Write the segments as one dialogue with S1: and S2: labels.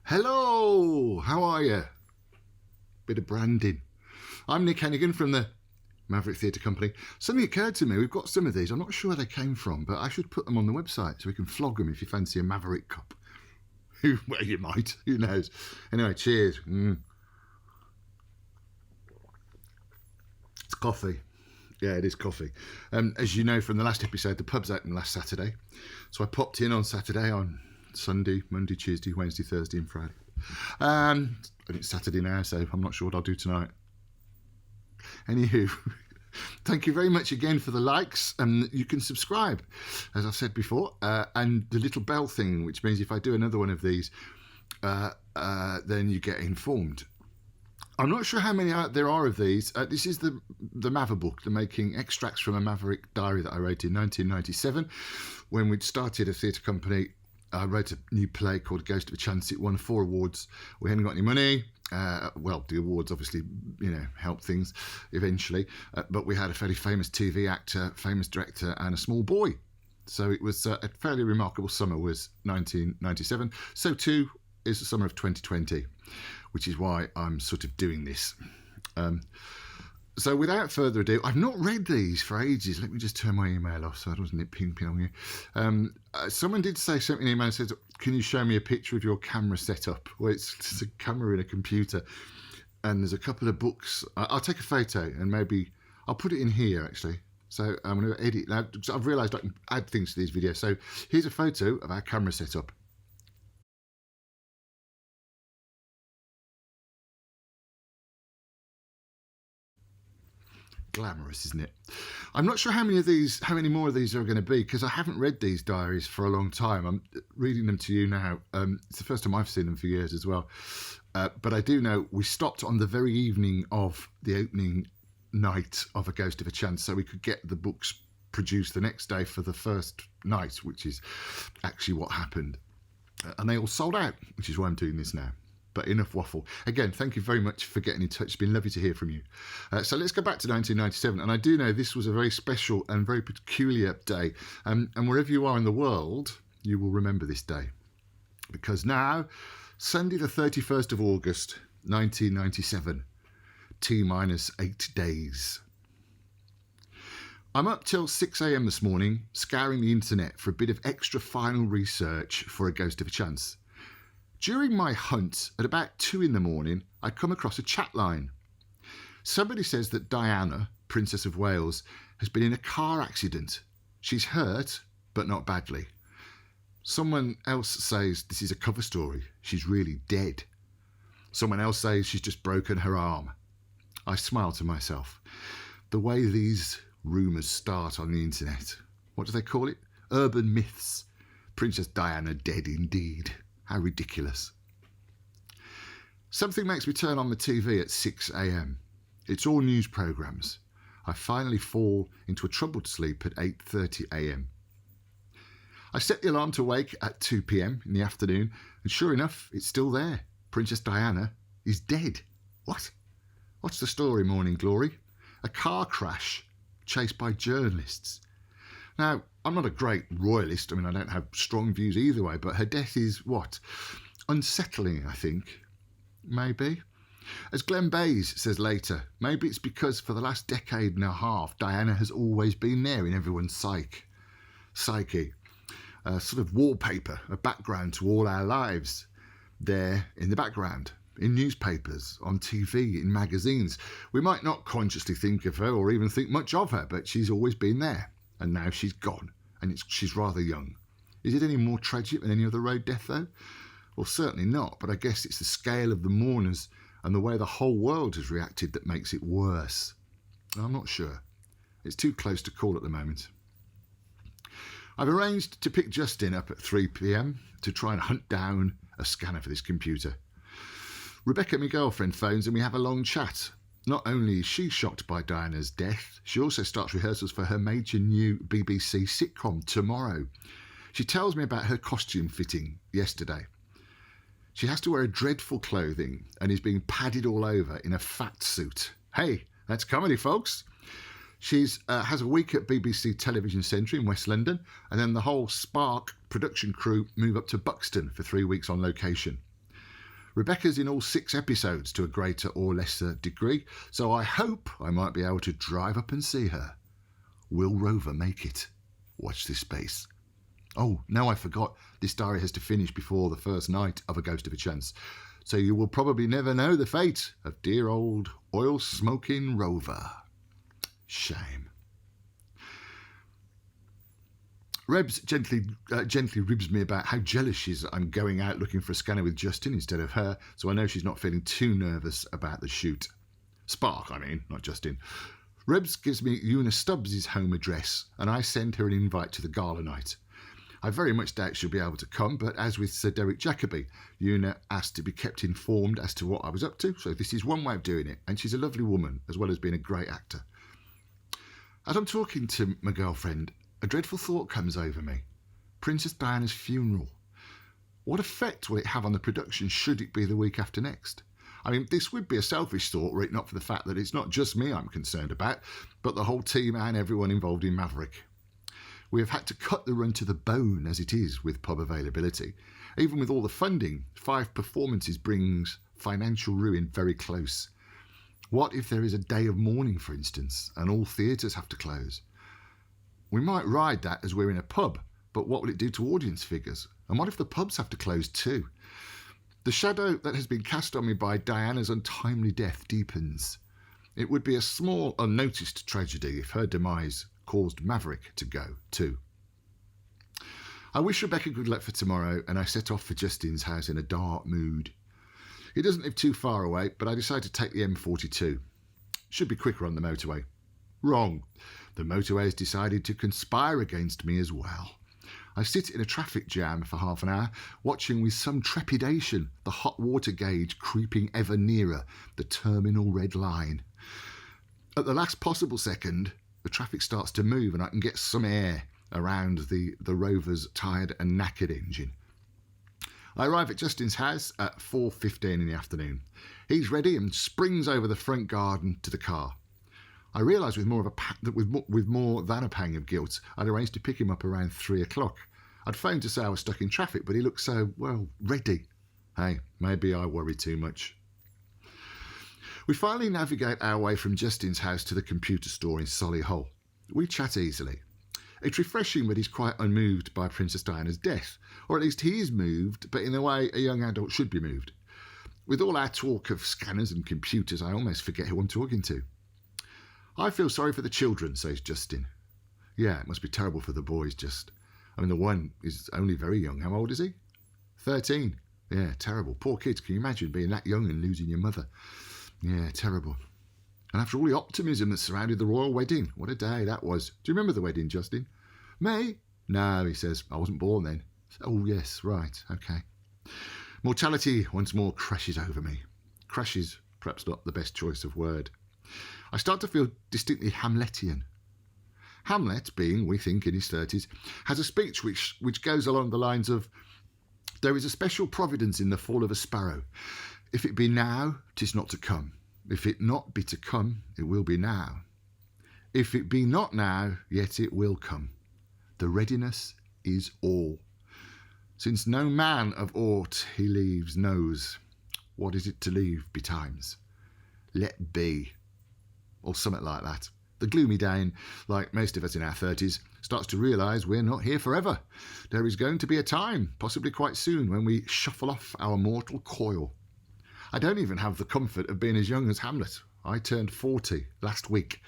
S1: Hello, how are you? Bit of branding. I'm Nick Hennegan from the Maverick Theatre Company. Something occurred to me, we've got some of these, I'm not sure where they came from, but I should put them on the website so we can flog them if you fancy a Maverick cup. Well, you might, who knows. Anyway, cheers. It's coffee. Yeah, it is coffee. As you know from the last episode, the pub's open last Saturday. So I popped in on Saturday, on Sunday, Monday, Tuesday, Wednesday, Thursday and Friday. And it's Saturday now, so I'm not sure what I'll do tonight. Anywho, thank you very much again for the likes. You can subscribe, as I've said before, and the little bell thing, which means if I do another one of these, then you get informed. I'm not sure how many there are of these. This is the Maverick book, the making extracts from a Maverick diary that I wrote in 1997 when we'd started a theatre company. I wrote a new play called Ghost of a Chance. It won 4 awards. We hadn't got any money. Well, the awards obviously, helped things eventually. But we had a fairly famous TV actor, famous director, and a small boy. So it was a fairly remarkable summer was 1997. So too is the summer of 2020, which is why I'm sort of doing this. So without further ado, I've not read these for ages. Let me just turn my email off so I wasn't ping-ping on you. Someone did say something in email and said, can you show me a picture of your camera setup? Well, it's a camera in a computer. And there's a couple of books. I'll take a photo and maybe I'll put it in here, actually. So I'm going to edit. Now, I've realised I can add things to these videos. So here's a photo of our camera setup. Glamorous, isn't it? I'm not sure how many more of these are going to be, because I haven't read these diaries for a long time. I'm reading them to you now. It's the first time I've seen them for years as well. But I do know we stopped on the very evening of the opening night of A Ghost of a Chance, so we could get the books produced the next day for the first night, which is actually what happened. And they all sold out, which is why I'm doing this now. But enough waffle. Again, thank you very much for getting in touch. It's been lovely to hear from you. So let's go back to 1997. And I do know this was a very special and very peculiar day. And wherever you are in the world, you will remember this day. Because now, Sunday the 31st of August, 1997, T-minus 8 days. I'm up till 6 a.m. this morning, scouring the internet for a bit of extra final research for A Ghost of a Chance. During my hunt, at about 2 in the morning, I come across a chat line. Somebody says that Diana, Princess of Wales, has been in a car accident. She's hurt, but not badly. Someone else says this is a cover story. She's really dead. Someone else says she's just broken her arm. I smile to myself. The way these rumours start on the internet. What do they call it? Urban myths. Princess Diana dead indeed. How ridiculous. Something makes me turn on the TV at 6 a.m. It's all news programmes. I finally fall into a troubled sleep at 8:30 a.m. I set the alarm to wake at 2 p.m. in the afternoon, and sure enough, it's still there. Princess Diana is dead. What? What's the story, Morning Glory? A car crash chased by journalists. Now, I'm not a great royalist. I mean, I don't have strong views either way, but her death is what? Unsettling, I think. Maybe. As Glenn Bays says later, maybe it's because for the last decade and a half, Diana has always been there in everyone's psyche. A sort of wallpaper, a background to all our lives. There in the background, in newspapers, on TV, in magazines. We might not consciously think of her or even think much of her, but she's always been there. And now she's gone, and she's rather young. Is it any more tragic than any other road death, though? Well, certainly not, but I guess it's the scale of the mourners and the way the whole world has reacted that makes it worse. I'm not sure. It's too close to call at the moment. I've arranged to pick Justin up at 3 p.m. to try and hunt down a scanner for this computer. Rebecca, my girlfriend, phones and we have a long chat. Not only is she shocked by Diana's death, she also starts rehearsals for her major new BBC sitcom tomorrow. She tells me about her costume fitting yesterday. She has to wear a dreadful clothing and is being padded all over in a fat suit. Hey, that's comedy, folks. She has a week at BBC Television Centre in West London, and then the whole Spark production crew move up to Buxton for 3 weeks on location. Rebecca's in all 6 episodes to a greater or lesser degree, so I hope I might be able to drive up and see her. Will Rover make it? Watch this space. Oh, no, I forgot. This diary has to finish before the first night of A Ghost of a Chance, so you will probably never know the fate of dear old oil-smoking Rover. Shame. Rebs gently ribs me about how jealous she is I'm going out looking for a scanner with Justin instead of her, so I know she's not feeling too nervous about the shoot. Spark, I mean, not Justin. Rebs gives me Una Stubbs' home address, and I send her an invite to the gala night. I very much doubt she'll be able to come, but as with Sir Derek Jacobi, Una asked to be kept informed as to what I was up to, so this is one way of doing it, and she's a lovely woman, as well as being a great actor. As I'm talking to my girlfriend, a dreadful thought comes over me. Princess Diana's funeral. What effect will it have on the production should it be the week after next? I mean, this would be a selfish thought were it not for the fact that it's not just me I'm concerned about, but the whole team and everyone involved in Maverick. We have had to cut the run to the bone as it is with pub availability. Even with all the funding, 5 performances brings financial ruin very close. What if there is a day of mourning, for instance, and all theatres have to close? We might ride that as we're in a pub, but what will it do to audience figures? And what if the pubs have to close too? The shadow that has been cast on me by Diana's untimely death deepens. It would be a small, unnoticed tragedy if her demise caused Maverick to go too. I wish Rebecca good luck for tomorrow, and I set off for Justin's house in a dark mood. He doesn't live too far away, but I decided to take the M42. Should be quicker on the motorway. Wrong. The motorway has decided to conspire against me as well. I sit in a traffic jam for half an hour, watching with some trepidation the hot water gauge creeping ever nearer the terminal red line. At the last possible second, the traffic starts to move and I can get some air around the Rover's tired and knackered engine. I arrive at Justin's house at 4:15 in the afternoon. He's ready and springs over the front garden to the car. I realise with more than a pang of guilt, I'd arranged to pick him up around 3 o'clock. I'd phoned to say I was stuck in traffic, but he looked so, well, ready. Hey, maybe I worry too much. We finally navigate our way from Justin's house to the computer store in Solihull. We chat easily. It's refreshing that he's quite unmoved by Princess Diana's death, or at least he is moved, but in the way a young adult should be moved. With all our talk of scanners and computers, I almost forget who I'm talking to. I feel sorry for the children, says Justin. Yeah, it must be terrible for the boys, I mean, the one is only very young. How old is he? 13. Yeah, terrible. Poor kids. Can you imagine being that young and losing your mother? Yeah, terrible. And after all the optimism that surrounded the royal wedding, what a day that was. Do you remember the wedding, Justin? Me? No, he says. I wasn't born then. Oh, yes, right. Okay. Mortality once more crashes over me. Crashes, perhaps not the best choice of word. I start to feel distinctly Hamletian. Hamlet, being, we think, in his 30s, has a speech which goes along the lines of, "There is a special providence in the fall of a sparrow. If it be now, 'tis not to come. If it not be to come, it will be now. If it be not now, yet it will come. The readiness is all. Since no man of aught he leaves knows, what is it to leave betimes? Let be." Or something like that. The gloomy Dane, like most of us in our 30s, starts to realise we're not here forever. There is going to be a time, possibly quite soon, when we shuffle off our mortal coil. I don't even have the comfort of being as young as Hamlet. I turned 40 last week,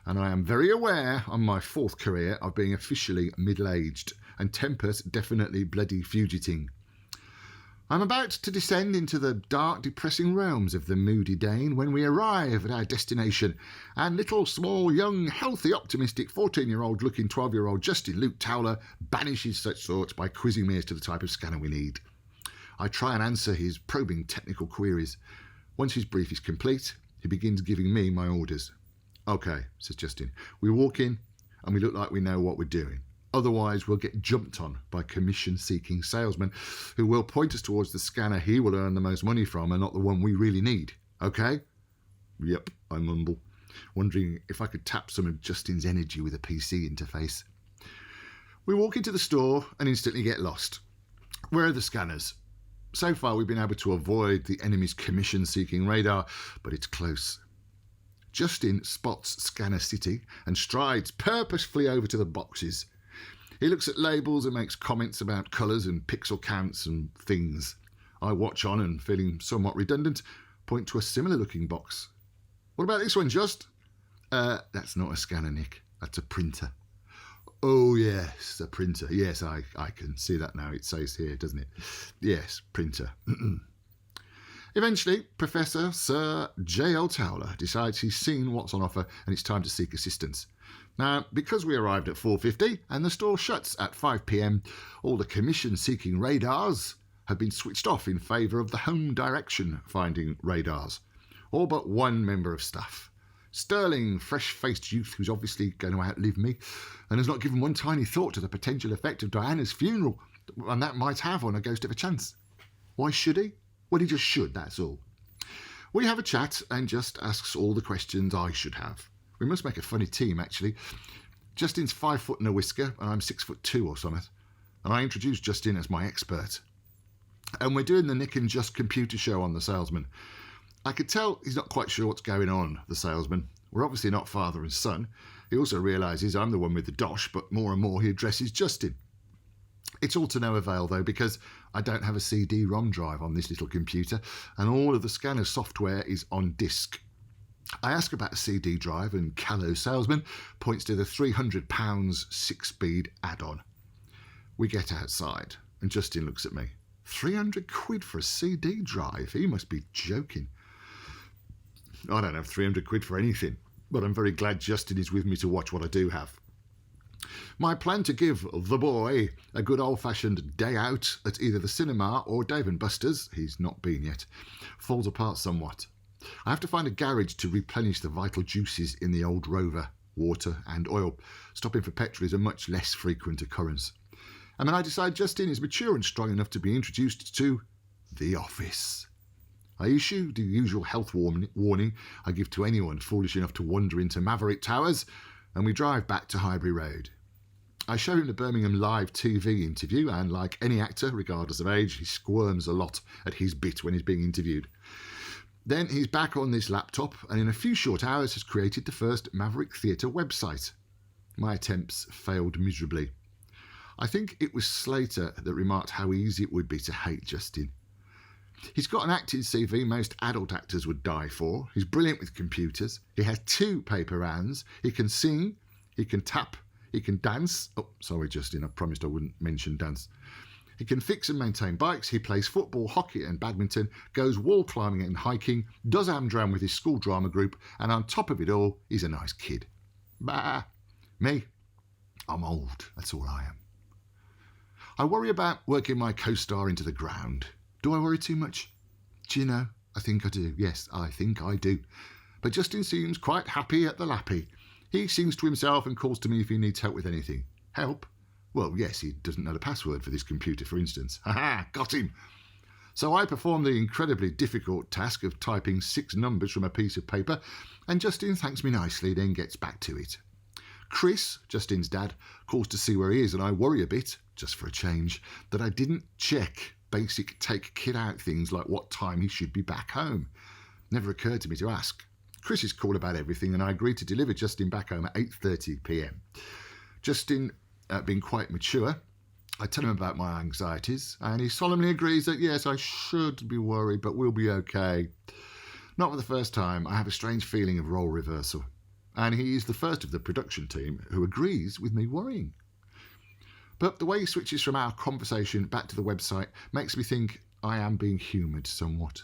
S1: and I am very aware on my 4th career of being officially middle-aged, and tempers definitely bloody fugiting. I'm about to descend into the dark, depressing realms of the moody Dane when we arrive at our destination, and little, small, young, healthy, optimistic 14-year-old looking 12-year-old Justin Luke Towler banishes such thoughts by quizzing me as to the type of scanner we need. I try and answer his probing technical queries. Once his brief is complete, he begins giving me my orders. "Okay," says Justin, "we walk in and we look like we know what we're doing. Otherwise, we'll get jumped on by commission-seeking salesmen who will point us towards the scanner he will earn the most money from and not the one we really need. Okay?" "Yep," I mumble, wondering if I could tap some of Justin's energy with a PC interface. We walk into the store and instantly get lost. "Where are the scanners?" So far, we've been able to avoid the enemy's commission-seeking radar, but it's close. Justin spots Scanner City and strides purposefully over to the boxes. He looks at labels and makes comments about colours and pixel counts and things. I watch on and, feeling somewhat redundant, point to a similar-looking box. What about this one, Just? That's not a scanner, Nick. That's a printer. Oh, yes, a printer. Yes, I can see that now. It says here, doesn't it? Yes, printer. Eventually, Professor Sir J.L. Towler decides he's seen what's on offer and it's time to seek assistance. Now, because we arrived at 4:50 and the store shuts at 5 p.m, all the commission-seeking radars have been switched off in favour of the home direction-finding radars. All but one member of staff. Sterling, fresh-faced youth who's obviously going to outlive me and has not given one tiny thought to the potential effect of Diana's funeral and that might have on a ghost of a chance. Why should he? Well, he just should, that's all. We have a chat and Just asks all the questions I should have. We must make a funny team, actually. Justin's 5 foot and a whisker and I'm 6'2" or something. And I introduce Justin as my expert. And we're doing the Nick and Just computer show on the salesman. I could tell he's not quite sure what's going on, the salesman. We're obviously not father and son. He also realises I'm the one with the dosh, but more and more he addresses Justin. It's all to no avail, though, because I don't have a CD-ROM drive on this little computer, and all of the scanner software is on disk. I ask about a CD drive, and callow salesman points to the £300 6-speed add-on. We get outside, and Justin looks at me. 300 quid for a CD drive? He must be joking. I don't have 300 quid for anything, but I'm very glad Justin is with me to watch what I do have. My plan to give the boy a good old-fashioned day out at either the cinema or Dave & Buster's, he's not been yet, falls apart somewhat. I have to find a garage to replenish the vital juices in the old Rover, water and oil. Stopping for petrol is a much less frequent occurrence. And then I decide Justin is mature and strong enough to be introduced to the office. I issue the usual health warning I give to anyone foolish enough to wander into Maverick Towers, and we drive back to Highbury Road. I show him the Birmingham live TV interview, and like any actor, regardless of age, he squirms a lot at his bit when he's being interviewed. Then he's back on this laptop, and in a few short hours has created the first Maverick Theatre website. My attempts failed miserably. I think it was Slater that remarked how easy it would be to hate Justin. He's got an acting CV most adult actors would die for. He's brilliant with computers. He has 2 paper hands. He can sing. He can tap. He can dance. Oh, sorry, Justin, I promised I wouldn't mention dance. He can fix and maintain bikes. He plays football, hockey and badminton, goes wall climbing and hiking, does Amdram with his school drama group, and on top of it all, he's a nice kid. Bah! Me? I'm old. That's all I am. I worry about working my co-star into the ground. Do I worry too much? Do you know, I think I do. Yes, I think I do. But Justin seems quite happy at the lappy. He sings to himself and calls to me if he needs help with anything. Help? Well, yes, he doesn't know the password for this computer, for instance. Ha-ha, got him! So I perform the incredibly difficult task of typing 6 numbers from a piece of paper, and Justin thanks me nicely, then gets back to it. Chris, Justin's dad, calls to see where he is, and I worry a bit, just for a change, that I didn't check basic take kid out things like what time he should be back home. Never occurred to me to ask. Chris is cool about everything, and I agreed to deliver Justin back home at 8:30 p.m. Justin, being quite mature, I tell him about my anxieties, and he solemnly agrees that yes, I should be worried, but we'll be okay. Not for the first time, I have a strange feeling of role reversal, and he is the first of the production team who agrees with me worrying. But the way he switches from our conversation back to the website makes me think I am being humoured somewhat.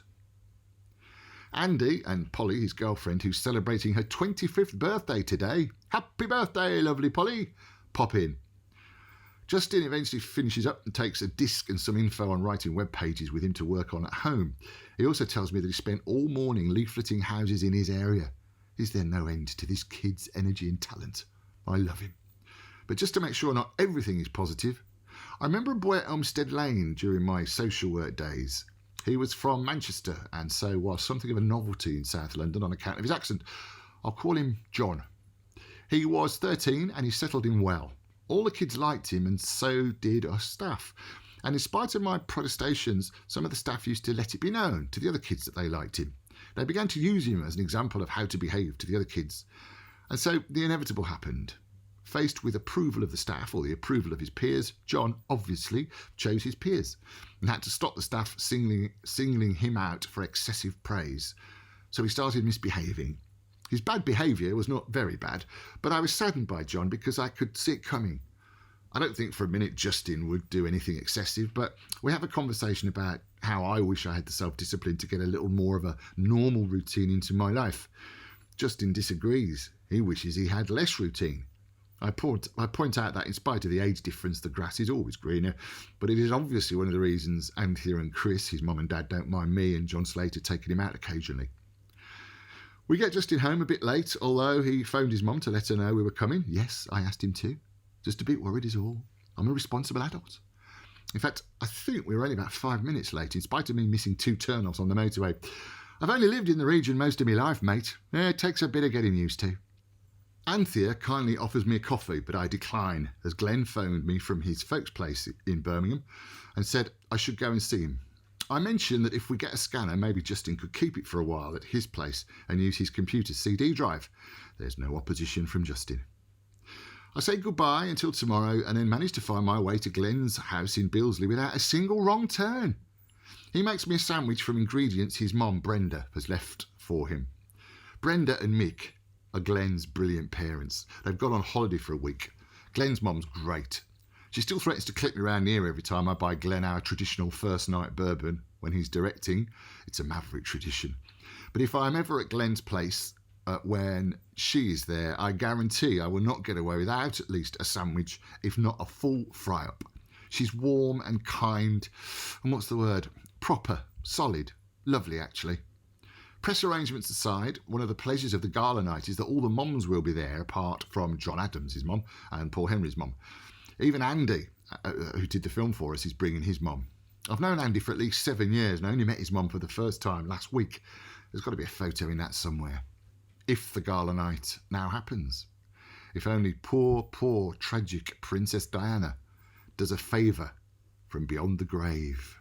S1: Andy and Polly, his girlfriend, who's celebrating her 25th birthday today. Happy birthday, lovely Polly! Pop in. Justin eventually finishes up and takes a disc and some info on writing web pages with him to work on at home. He also tells me that he spent all morning leafleting houses in his area. Is there no end to this kid's energy and talent? I love him. But just to make sure not everything is positive, I remember a boy at Olmsted Lane during my social work days. He was from Manchester and so was something of a novelty in South London on account of his accent. I'll call him John. He was 13 and he settled in well. All the kids liked him and so did us staff. And in spite of my protestations, some of the staff used to let it be known to the other kids that they liked him. They began to use him as an example of how to behave to the other kids. And so the inevitable happened. Faced with approval of the staff or the approval of his peers, John obviously chose his peers and had to stop the staff singling him out for excessive praise. So he started misbehaving. His bad behaviour was not very bad, but I was saddened by John because I could see it coming. I don't think for a minute Justin would do anything excessive, but we have a conversation about how I wish I had the self-discipline to get a little more of a normal routine into my life. Justin disagrees. He wishes he had less routine. I point out that in spite of the age difference, the grass is always greener, but it is obviously one of the reasons Anthea and Chris, his mum and dad, don't mind me and John Slater taking him out occasionally. We get Justin home a bit late, although he phoned his mum to let her know we were coming. Yes, I asked him to. Just a bit worried is all. I'm a responsible adult. In fact, I think we were only about 5 minutes late, in spite of me missing 2 turn-offs on the motorway. I've only lived in the region most of my life, mate. It takes a bit of getting used to. Anthea kindly offers me a coffee, but I decline, as Glenn phoned me from his folks' place in Birmingham and said I should go and see him. I mentioned that if we get a scanner, maybe Justin could keep it for a while at his place and use his computer's CD drive. There's no opposition from Justin. I say goodbye until tomorrow and then manage to find my way to Glenn's house in Billesley without a single wrong turn. He makes me a sandwich from ingredients his mum, Brenda, has left for him. Brenda and Mick are Glenn's brilliant parents. They've gone on holiday for a week. Glenn's mum's great. She still threatens to clip me around the ear every time I buy Glenn our traditional first night bourbon when he's directing. It's a maverick tradition. But if I'm ever at Glenn's place when she is there, I guarantee I will not get away without at least a sandwich, if not a full fry-up. She's warm and kind, and what's the word? Proper, solid, lovely actually. Press arrangements aside, one of the pleasures of the gala night is that all the mums will be there apart from John Adams, his mum, and Paul Henry's mum. Even Andy, who did the film for us, is bringing his mum. I've known Andy for at least 7 years and I only met his mum for the first time last week. There's got to be a photo in that somewhere. If the gala night now happens. If only poor, tragic Princess Diana does a favour from beyond the grave.